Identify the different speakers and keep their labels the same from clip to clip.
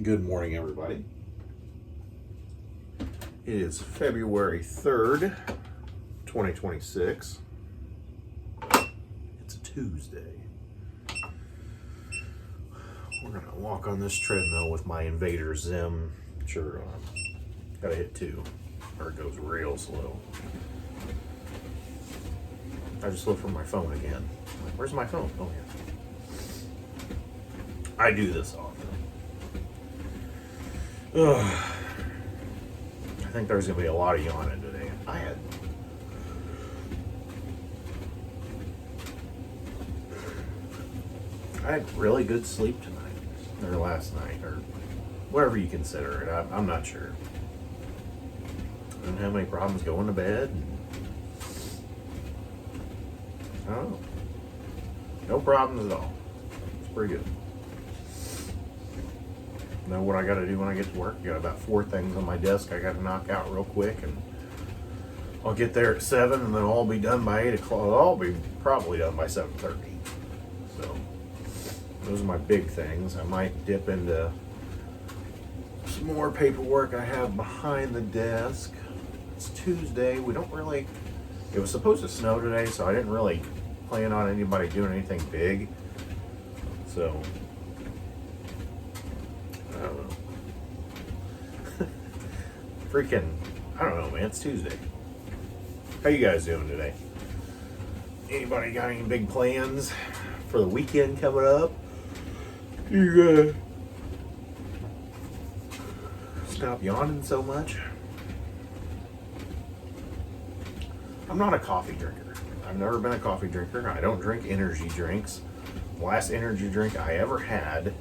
Speaker 1: Good morning, everybody. It is February 3rd, 2026. It's a Tuesday. We're going to walk on this treadmill with my Invader Zim shirt on. Gotta hit 2, or it goes real slow. I just looked for my phone again. Where's my phone? Oh, here. I do this often. Ugh. I think there's going to be a lot of yawning today. I had really good sleep tonight, or last night, or whatever you consider it. I'm not sure. I didn't have any problems going to bed. I don't know. No problems at all. It's pretty good. Know what I got to do when I get to work. I got about 4 things on my desk I got to knock out real quick, and I'll get there at 7, and then I'll be done by 8 o'clock. I'll be probably done by 7:30. So those are my big things. I might dip into some more paperwork I have behind the desk. It's Tuesday. We don't really. It was supposed to snow today, so I didn't really plan on anybody doing anything big. So. I don't know. Freaking, I don't know, man. It's Tuesday. How you guys doing today? Anybody got any big plans for the weekend coming up? You stop yawning so much. I'm not a coffee drinker. I've never been a coffee drinker. I don't drink energy drinks. The last energy drink I ever had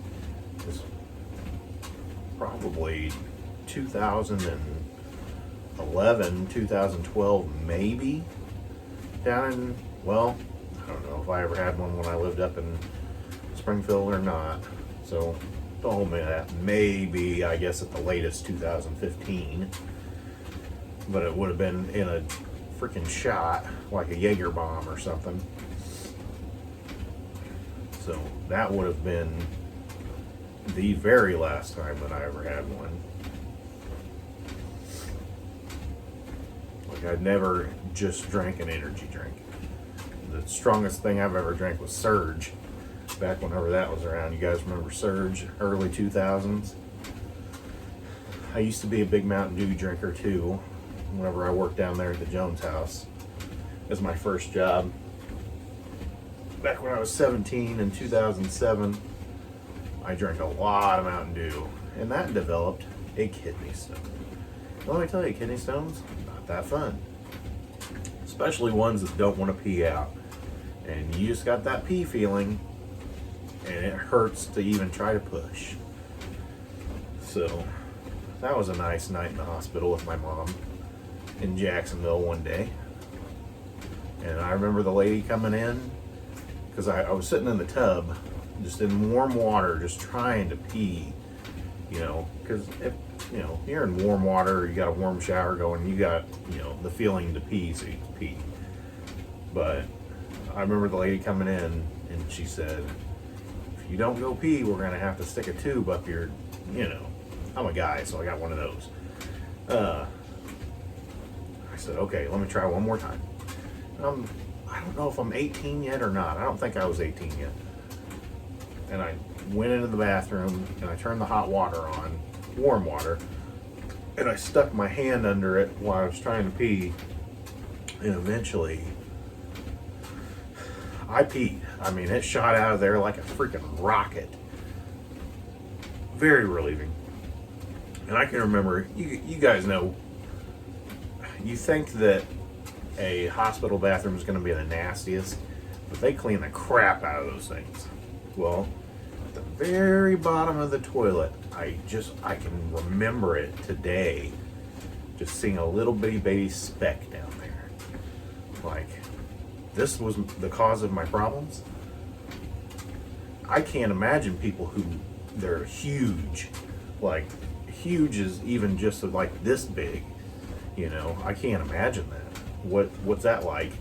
Speaker 1: was probably 2011, 2012, maybe. Down in, well, I don't know if I ever had one when I lived up in Springfield or not. So don't hold me to that. Maybe, I guess at the latest, 2015. But it would have been in a freaking shot, like a Jaeger bomb or something. So that would have been the very last time that I ever had one. Like, I'd never just drank an energy drink. The strongest thing I've ever drank was Surge, back whenever that was around. You guys remember Surge, early 2000s? I used to be a big Mountain Dew drinker too, whenever I worked down there at the Jones house. It was my first job. Back when I was 17 in 2007, I drank a lot of Mountain Dew, and that developed a kidney stone. Let me tell you, kidney stones, not that fun. Especially ones that don't want to pee out. And you just got that pee feeling, and it hurts to even try to push. So, that was a nice night in the hospital with my mom in Jacksonville one day. And I remember the lady coming in, because I was sitting in the tub, just in warm water, just trying to pee, because you're in warm water, you got a warm shower going, you got, the feeling to pee, so you can pee. But I remember the lady coming in, and she said, if you don't go pee, we're going to have to stick a tube up your, I'm a guy, so I got one of those. I said, okay, let me try one more time. I don't know if I'm 18 yet or not. I don't think I was 18 yet. And I went into the bathroom, and I turned the hot water on, warm water, and I stuck my hand under it while I was trying to pee, and eventually I peed. I mean, it shot out of there like a freaking rocket. Very relieving. And I can remember, you guys know, you think that a hospital bathroom is going to be the nastiest, but they clean the crap out of those things. Well, at the very bottom of the toilet, I can remember it today, just seeing a little bitty baby speck down there. Like, this was the cause of my problems? I can't imagine people who, they're huge. Like, huge is even just like this big, I can't imagine that. What's that like,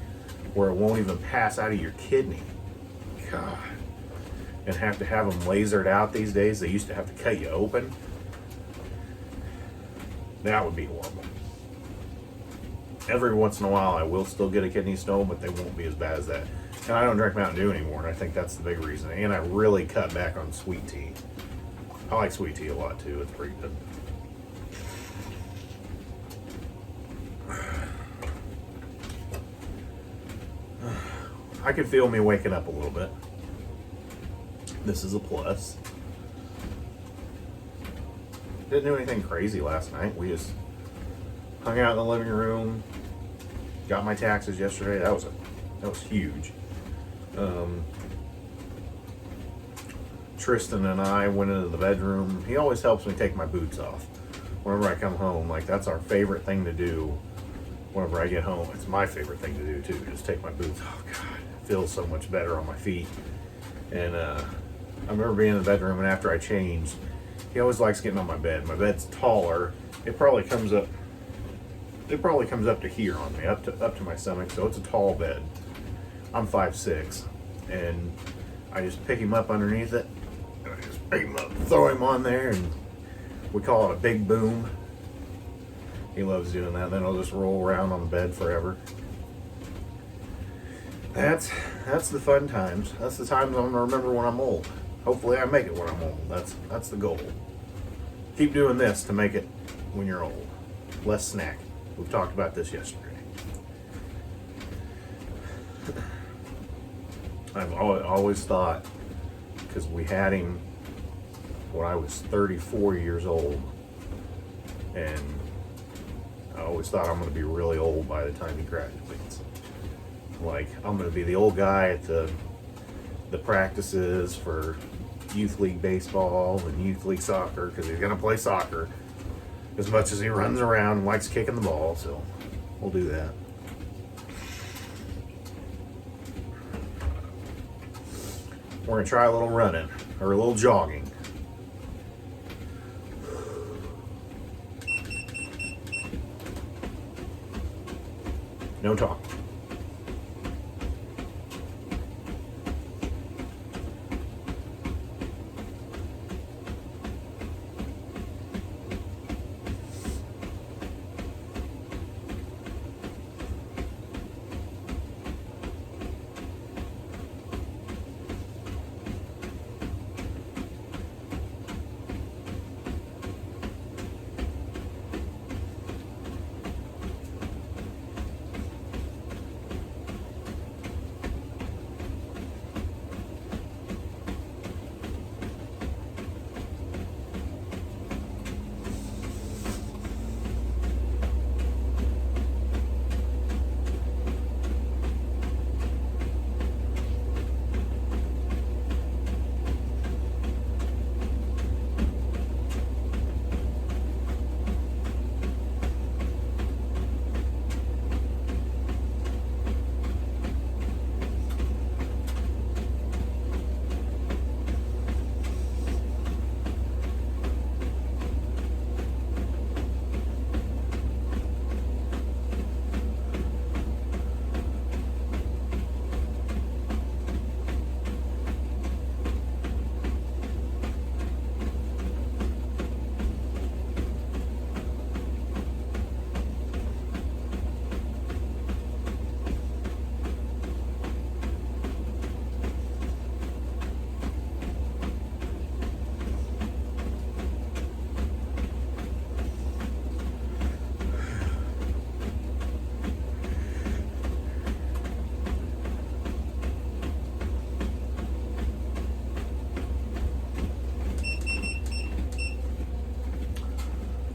Speaker 1: where it won't even pass out of your kidney? God. and have to have them lasered out these days. They used to have to cut you open. That would be horrible. Every once in a while I will still get a kidney stone, but they won't be as bad as that. And I don't drink Mountain Dew anymore, and I think that's the big reason. And I really cut back on sweet tea. I like sweet tea a lot too. It's pretty good. I can feel me waking up a little bit. This is a plus. Didn't do anything crazy last night. We just hung out in the living room. Got my taxes yesterday. That was huge. Tristan and I went into the bedroom. He always helps me take my boots off whenever I come home. Like, that's our favorite thing to do whenever I get home. It's my favorite thing to do too. Just take my boots. Oh God, it feels so much better on my feet. And I remember being in the bedroom, and after I changed, he always likes getting on my bed. My bed's taller. It probably comes up to here on me, up to my stomach. So it's a tall bed. I'm 5'6", and I just pick him up underneath it, and I just pick him up, throw him on there, and we call it a big boom. He loves doing that. Then I'll just roll around on the bed forever. That's the fun times. That's the times I'm gonna remember when I'm old. Hopefully I make it when I'm old. That's the goal. Keep doing this to make it when you're old. Less snack. We've talked about this yesterday. I've always thought, because we had him when I was 34 years old, and I always thought I'm going to be really old by the time he graduates. Like, I'm going to be the old guy at the practices for youth league baseball and youth league soccer, because he's going to play soccer as much as he runs around and likes kicking the ball, so we'll do that. We're going to try a little running, or a little jogging. No talk.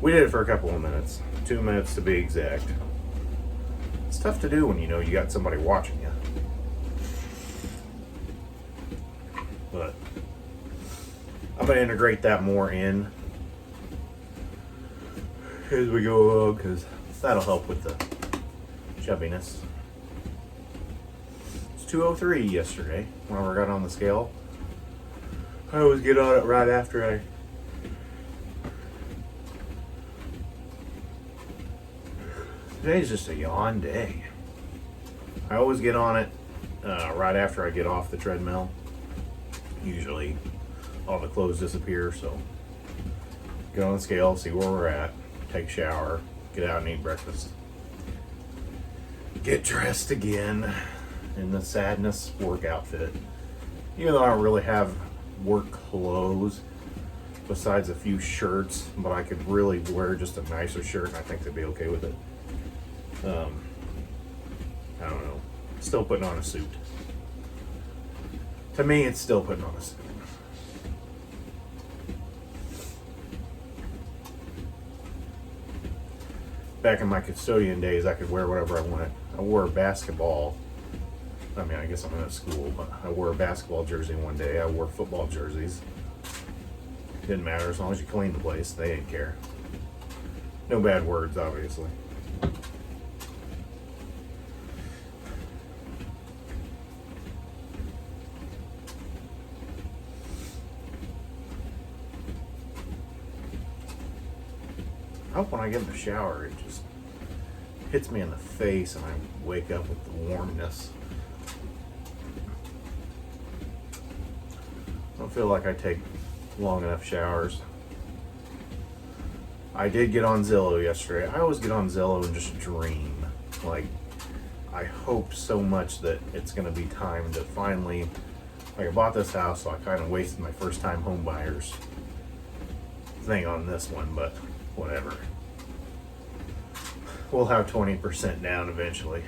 Speaker 1: We did it for a couple of minutes, 2 minutes to be exact. It's tough to do when you know you got somebody watching you. But I'm going to integrate that more in as we go along, because that'll help with the chubbiness. It's 2:03 yesterday whenever I got on the scale. I always get on it right after Today's just a yawn day. I always get on it right after I get off the treadmill. Usually all the clothes disappear, so get on the scale, see where we're at, take a shower, get out and eat breakfast. Get dressed again in the sadness work outfit. Even though I don't really have work clothes besides a few shirts, but I could really wear just a nicer shirt and I think they'd be okay with it. I don't know. Still putting on a suit. To me, it's still putting on a suit. Back in my custodian days, I could wear whatever I wanted. I wore a basketball. I mean, I guess I'm in a school, but I wore a basketball jersey one day. I wore football jerseys. Didn't matter as long as you cleaned the place. They didn't care. No bad words, obviously. I hope when I get in the shower, it just hits me in the face and I wake up with the warmness. I don't feel like I take long enough showers. I did get on Zillow yesterday. I always get on Zillow and just dream. Like, I hope so much that it's going to be time to finally, like, I bought this house, so I kind of wasted my first time home buyers thing on this one, but whatever. We'll have 20% down eventually.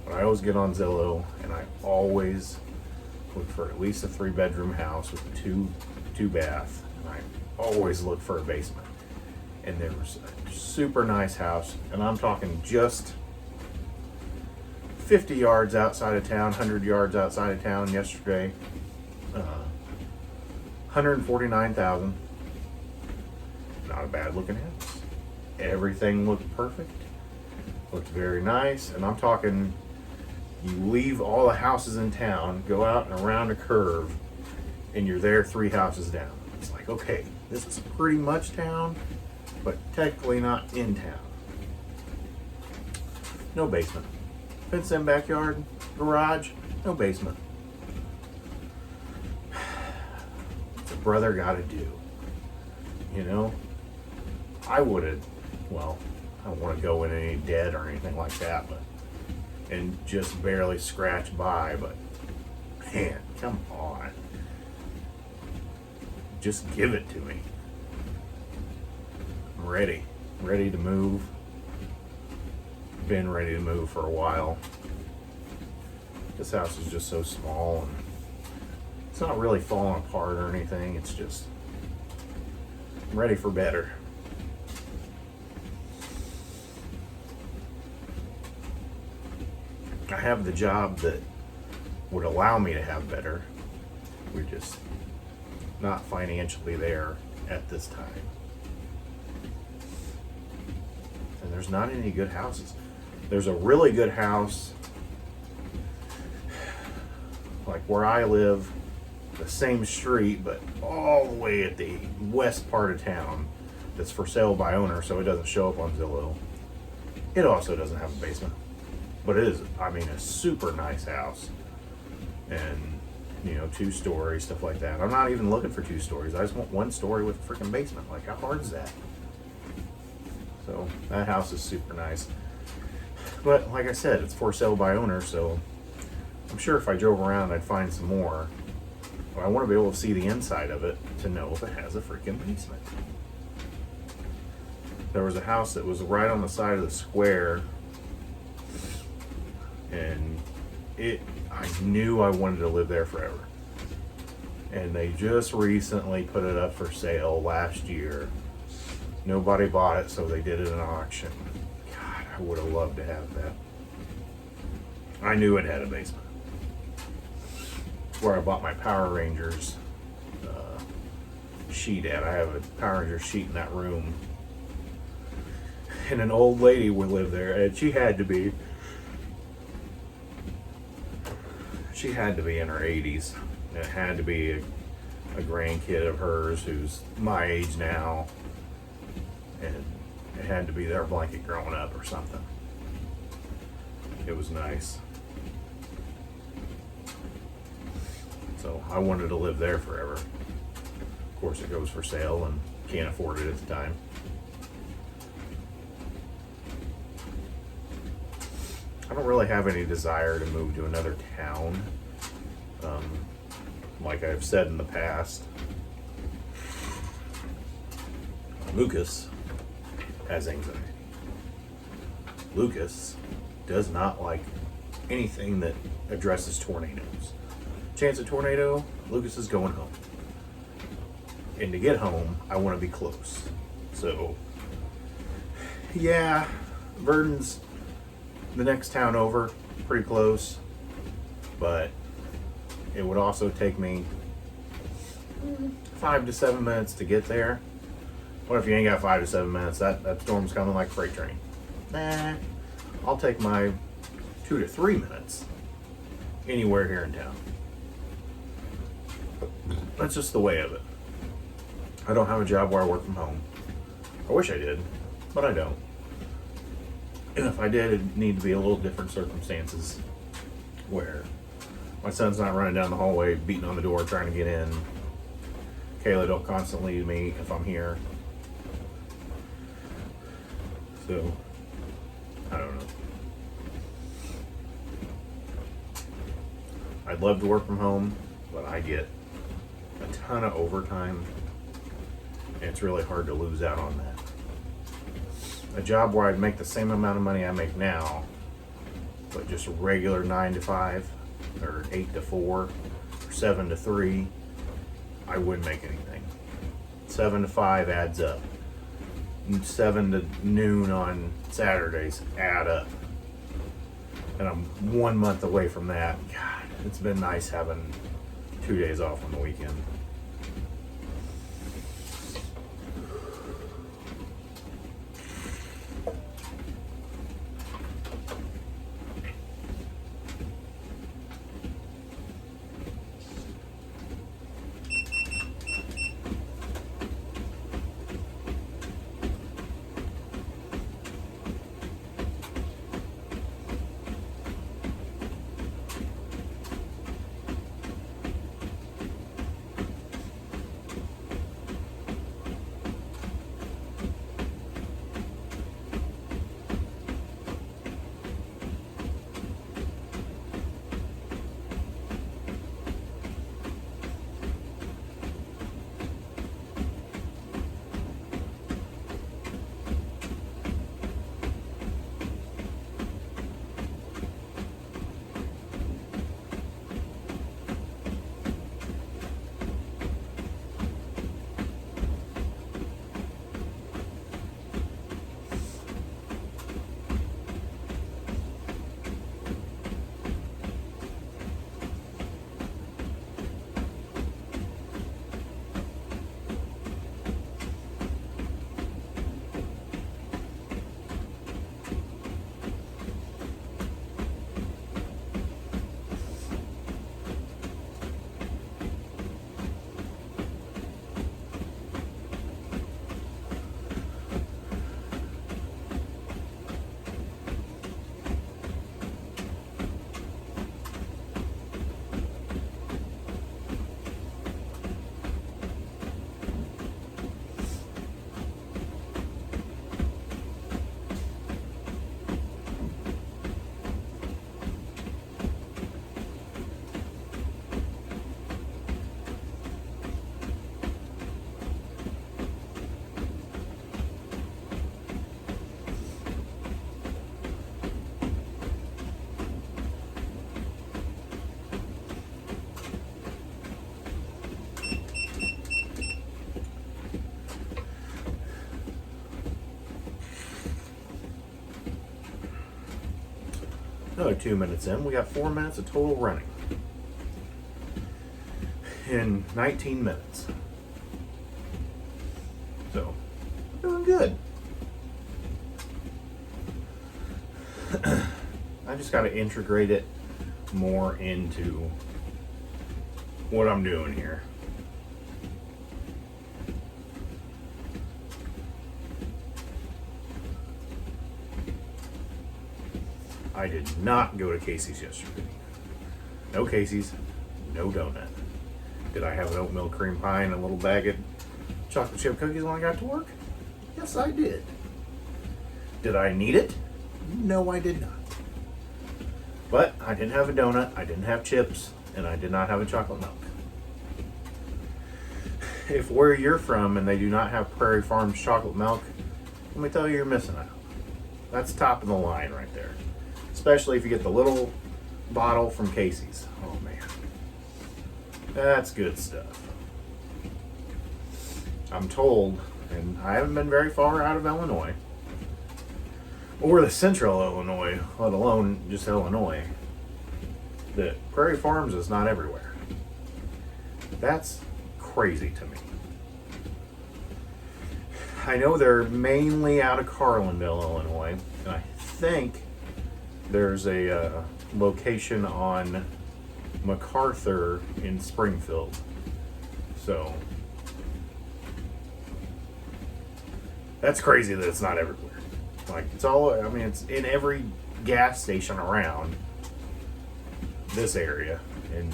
Speaker 1: But I always get on Zillow and I always look for at least a 3-bedroom house with a two bath, and I always look for a basement. And there was a super nice house, and I'm talking just 50 yards outside of town, 100 yards outside of town yesterday. 149,000. Not a bad looking house. Everything looked perfect. Looked very nice, and I'm talking, you leave all the houses in town, go out and around a curve, and you're there 3 houses down. It's like, okay, this is pretty much town, but technically not in town. No basement. Fenced in backyard, garage, no basement. What's a brother gotta do? You know? I would've, well, I don't want to go in any debt or anything like that, but, and just barely scratch by, but man, come on. Just give it to me. I'm ready to move. Been ready to move for a while. This house is just so small, and it's not really falling apart or anything. It's just, I'm ready for better. I have the job that would allow me to have better. We're just not financially there at this time. And there's not any good houses. There's a really good house, like where I live, the same street, but all the way at the west part of town, that's for sale by owner, so it doesn't show up on Zillow. It also doesn't have a basement. But it is, I mean, a super nice house. And, you know, 2 stories, stuff like that. I'm not even looking for 2 stories. I just want 1 story with a freaking basement. Like, how hard is that? So, that house is super nice. But, like I said, it's for sale by owner, so I'm sure if I drove around, I'd find some more. But I want to be able to see the inside of it to know if it has a freaking basement. There was a house that was right on the side of the square, and I knew I wanted to live there forever. And they just recently put it up for sale last year. Nobody bought it, so they did it at an auction. God, I would have loved to have that. I knew it had a basement. Where I bought my Power Rangers sheet at. I have a Power Ranger sheet in that room. And an old lady would live there, and she had to be in her 80s. It had to be a grandkid of hers who's my age now, and it had to be their blanket growing up or something. It was nice. So I wanted to live there forever. Of course, it goes for sale and can't afford it at the time. I don't really have any desire to move to another town. Like I've said in the past, Lucas has anxiety. Lucas does not like anything that addresses tornadoes. Chance of tornado, Lucas is going home. And to get home, I want to be close. So, yeah, Verdon's the next town over, pretty close. But it would also take me 5 to 7 minutes to get there. What if you ain't got 5 to 7 minutes? That storm's coming like a freight train. Nah, I'll take my 2 to 3 minutes anywhere here in town. That's just the way of it. I don't have a job where I work from home. I wish I did, but I don't. And if I did, it'd need to be a little different circumstances where my son's not running down the hallway, beating on the door, trying to get in. Kayla don't constantly leave me if I'm here. So, I don't know. I'd love to work from home, but I get a ton of overtime, and it's really hard to lose out on that. A job where I'd make the same amount of money I make now, but just a regular 9 to 5, or 8 to 4, or 7 to 3, I wouldn't make anything. 7 to 5 adds up. 7 to noon on Saturdays add up. And I'm 1 month away from that. God, it's been nice having 2 days off on the weekend. Another 2 minutes in, we got 4 minutes of total running. In 19 minutes. So, doing good. I just got to integrate it more into what I'm doing here. I did not go to Casey's yesterday. No Casey's, no donut. Did I have an oatmeal cream pie and a little bag of chocolate chip cookies when I got to work? Yes, I did. Did I need it? No, I did not. But I didn't have a donut, I didn't have chips, and I did not have a chocolate milk. If where you're from and they do not have Prairie Farms chocolate milk, let me tell you, you're missing out. That's top of the line right there. Especially if you get the little bottle from Casey's. Oh man. That's good stuff. I'm told, and I haven't been very far out of Illinois, or the central Illinois, let alone just Illinois, that Prairie Farms is not everywhere. That's crazy to me. I know they're mainly out of Carlinville, Illinois, and I think there's a location on MacArthur in Springfield. So that's crazy that it's not everywhere. Like, it's all, I mean, it's in every gas station around this area. And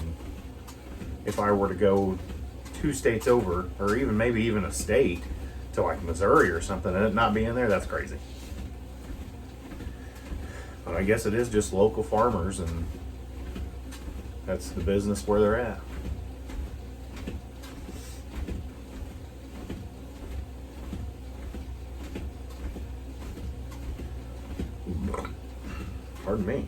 Speaker 1: if I were to go 2 states over, or even maybe even a state, to like Missouri or something, and it not being there, that's crazy. But I guess it is just local farmers, and that's the business where they're at. Pardon me.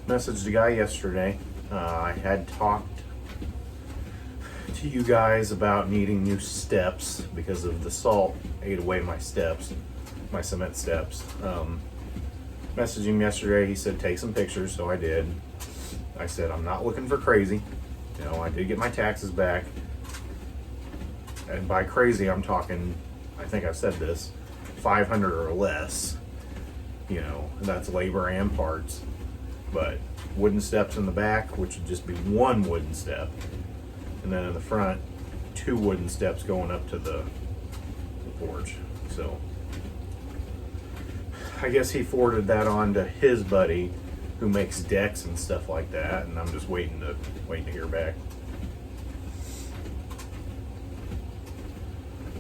Speaker 1: Messaged the guy yesterday. I had talked to you guys about needing new steps because of the salt ate away my steps, my cement steps. Messaged him yesterday. He said take some pictures, so I did. I said I'm not looking for crazy. You know, I did get my taxes back, and by crazy I'm talking, I think I've said this, 500 or less. You know, that's labor and parts. But wooden steps in the back, which would just be 1 wooden step, and then in the front 2 wooden steps going up to the porch. So I guess he forwarded that on to his buddy who makes decks and stuff like that, and I'm just waiting to hear back.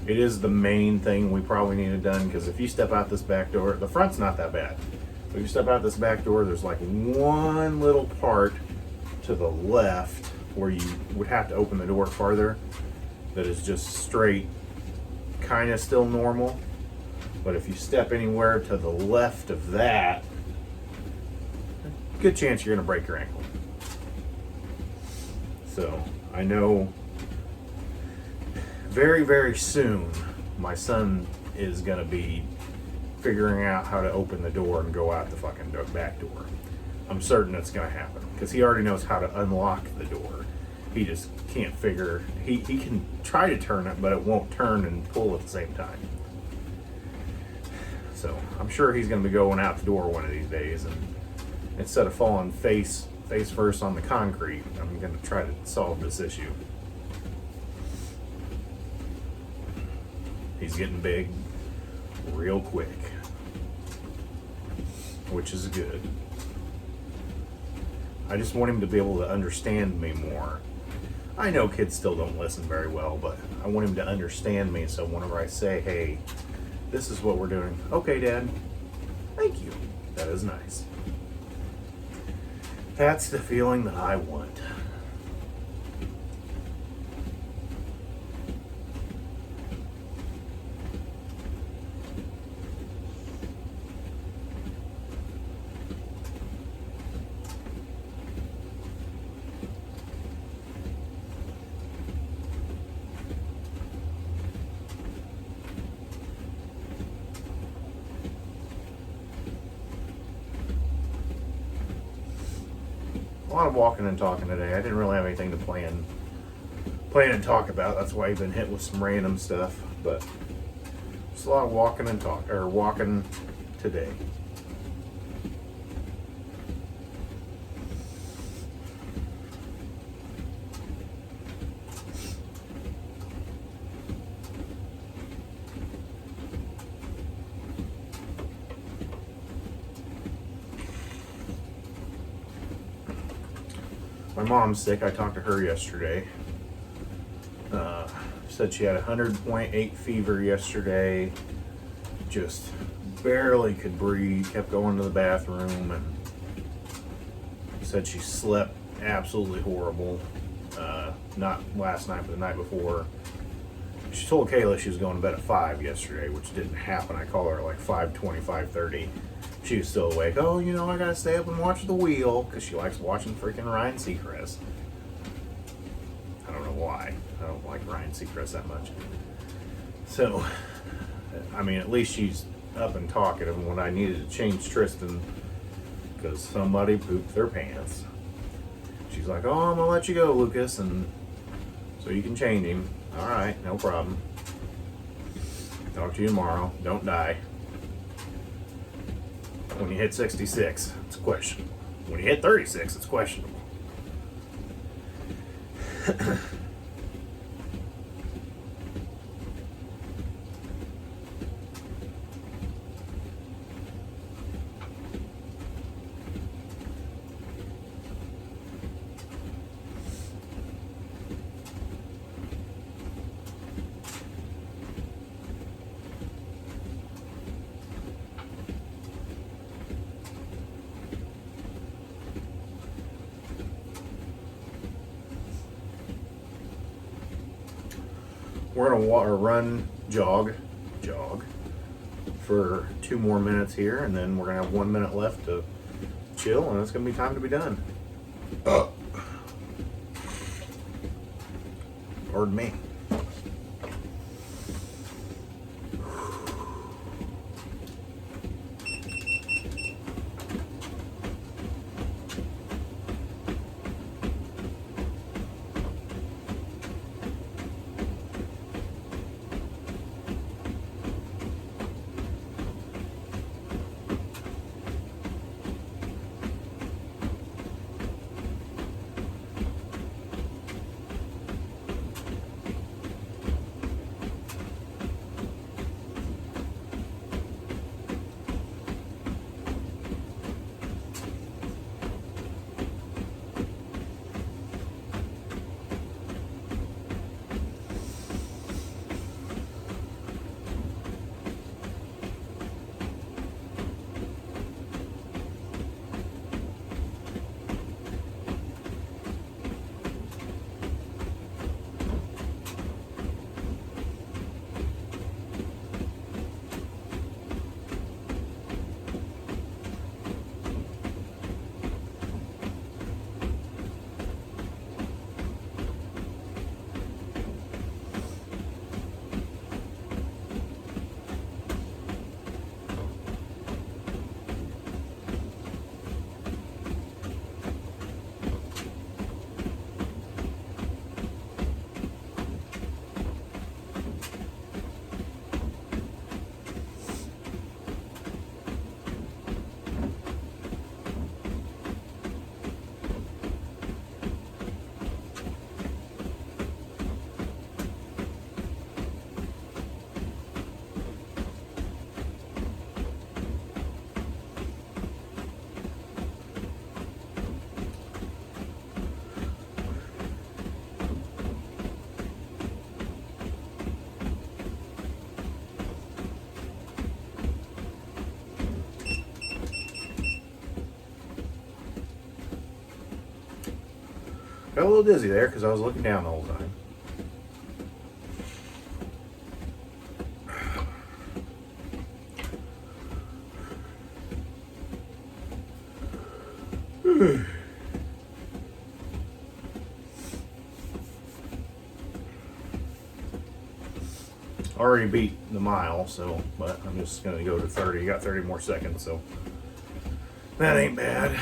Speaker 1: It is the main thing we probably need it done, because if you step out this back door, the front's not that bad. If you step out this back door, there's like one little part to the left where you would have to open the door farther that is just straight, kind of still normal. But if you step anywhere to the left of that, good chance you're going to break your ankle. So I know very, very soon my son is going to be figuring out how to open the door and go out the fucking back door. I'm certain it's going to happen because he already knows how to unlock the door. He just can't figure, he can try to turn it, but it won't turn and pull at the same time. So I'm sure he's going to be going out the door one of these days, and instead of falling face first on the concrete, I'm going to try to solve this issue. He's getting big real quick, which is good. I just want him to be able to understand me more. I know kids still don't listen very well, but I want him to understand me, so whenever I say, hey, this is what we're doing. Okay, Dad. Thank you. That is nice. That's the feeling that I want. A lot of walking and talking today. I didn't really have anything to plan and talk about. That's why I've been hit with some random stuff. But just a lot of walking and walking today. My mom's sick. I talked to her yesterday. Said she had 100.8 fever yesterday. Just barely could breathe. Kept going to the bathroom, and said she slept absolutely horrible. Not last night, but the night before. She told Kayla she was going to bed at 5 yesterday, which didn't happen. I called her at like 5:20, 5:30. She was still awake. Oh, you know, I gotta stay up and watch The Wheel, because she likes watching freaking Ryan Seacrest. I don't know why. I don't like Ryan Seacrest that much. So, I mean, at least she's up and talkative. And when I needed to change Tristan, because somebody pooped their pants, she's like, oh, I'm gonna let you go, Lucas, and so you can change him. All right, no problem. Talk to you tomorrow. Don't die. When you hit 66, it's questionable. When you hit 36, it's questionable. We're gonna jog for 2 more minutes here, and then we're gonna have 1 minute left to chill, and it's gonna be time to be done. Pardon me. Got a little dizzy there because I was looking down the whole time. Already beat the mile, so, but I'm just gonna go to 30. You got 30 more seconds, so that ain't bad.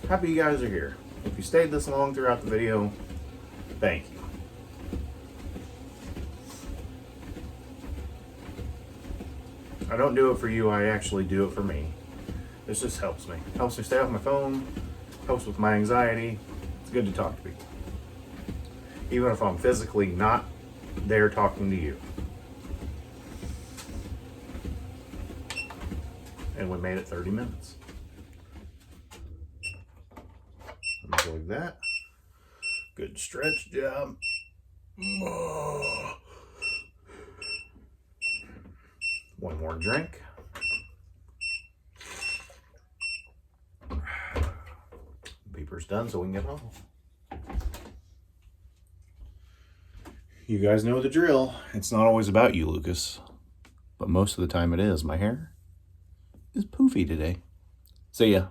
Speaker 1: Happy you guys are here. If you stayed this long throughout the video, thank you. I don't do it for you, I actually do it for me. This just helps me. Helps me stay off my phone, helps with my anxiety. It's good to talk to people. Even if I'm physically not there talking to you. And we made it 30 minutes. Just like that. Good stretch job. One more drink. Beeper's done, so we can get home. You guys know the drill. It's not always about you, Lucas. But most of the time it is. My hair is poofy today. See ya.